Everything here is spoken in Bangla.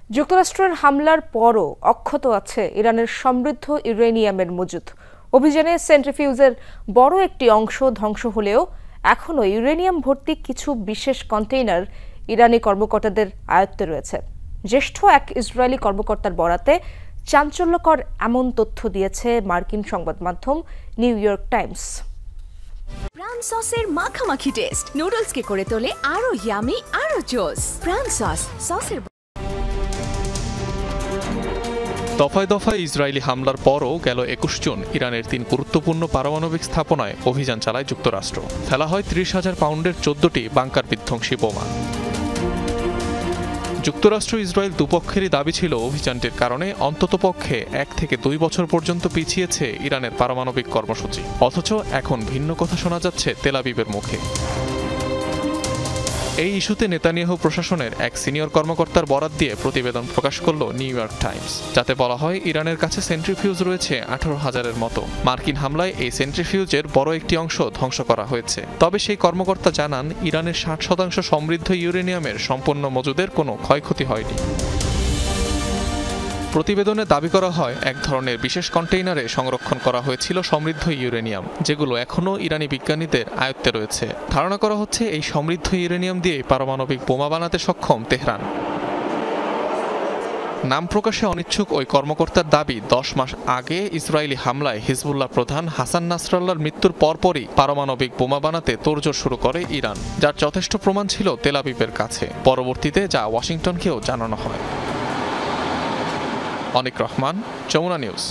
যুক্তরাষ্ট্রের হামলার পরও অক্ষত আছে ইরানের সমৃদ্ধ ইউরেনিয়ামের মজুদ। অভিযানে সেন্ট্রিফিউজের বড় একটি অংশ ধ্বংস হলেও এখনও ইউরেনিয়াম ভর্তি কিছু বিশেষ কন্টেইনার ইরানি কর্মকর্তাদের আয়ত্তে রয়েছে। জ্যেষ্ঠ এক ইসরায়েলি কর্মকর্তার বরাতে চাঞ্চল্যকর এমন তথ্য দিয়েছে মার্কিন সংবাদ মাধ্যম নিউ ইয়র্ক টাইমস। প্রাণ সসের মাখামাখি টেস্ট নুডলসকে করে তোলে আরো ইয়ামি আরো জোস। প্রাণ সসের দফায় দফায় ইসরায়েলি হামলার পরও গেল ২১ জুন ইরানের ৩ গুরুত্বপূর্ণ পারমাণবিক স্থাপনায় অভিযান চালায় যুক্তরাষ্ট্র। ফেলা হয় ৩০,০০০ পাউন্ডের ১৪টি বাংকার বিধ্বংসী বোমা। যুক্তরাষ্ট্র ইসরায়েল দুপক্ষেরই দাবি ছিল অভিযানটির কারণে অন্ততপক্ষে ১ থেকে ২ বছর পর্যন্ত পিছিয়েছে ইরানের পারমাণবিক কর্মসূচি। অথচ এখন ভিন্ন কথা শোনা যাচ্ছে তেল আবিবের মুখে। এই ইস্যুতে নেতানিয়াহু প্রশাসনের এক সিনিয়র কর্মকর্তার বরাত দিয়ে প্রতিবেদন প্রকাশ করল নিউ ইয়র্ক টাইমস, যাতে বলা হয় ইরানের কাছে সেন্ট্রিফিউজ রয়েছে ১৮,০০০-এর মতো। মার্কিন হামলায় এই সেন্ট্রিফিউজের বড় একটি অংশ ধ্বংস করা হয়েছে। তবে সেই কর্মকর্তা জানান ইরানের ৬০% সমৃদ্ধ ইউরেনিয়ামের সম্পূর্ণ মজুদের কোনো ক্ষয়ক্ষতি হয়নি। প্রতিবেদনে দাবি করা হয় এক ধরনের বিশেষ কন্টেইনারে সংরক্ষণ করা হয়েছিল সমৃদ্ধ ইউরেনিয়াম, যেগুলো এখনও ইরানি বিজ্ঞানীদের আয়ত্তে রয়েছে। ধারণা করা হচ্ছে এই সমৃদ্ধ ইউরেনিয়াম দিয়ে পারমাণবিক বোমা বানাতে সক্ষম তেহরান। নাম প্রকাশে অনিচ্ছুক ওই কর্মকর্তার দাবি, ১০ মাস আগে ইসরায়েলি হামলায় হিজবুল্লাহ প্রধান হাসান নাসরাল্লাহর মৃত্যুর পরপরই পারমাণবিক বোমা বানাতে তোড়জোড় শুরু করে ইরান, যার যথেষ্ট প্রমাণ ছিল তেল আবিবের কাছে। পরবর্তীতে যা ওয়াশিংটনকেও জানানো হয়। অনিক রহমান, যমুনা নিউজ।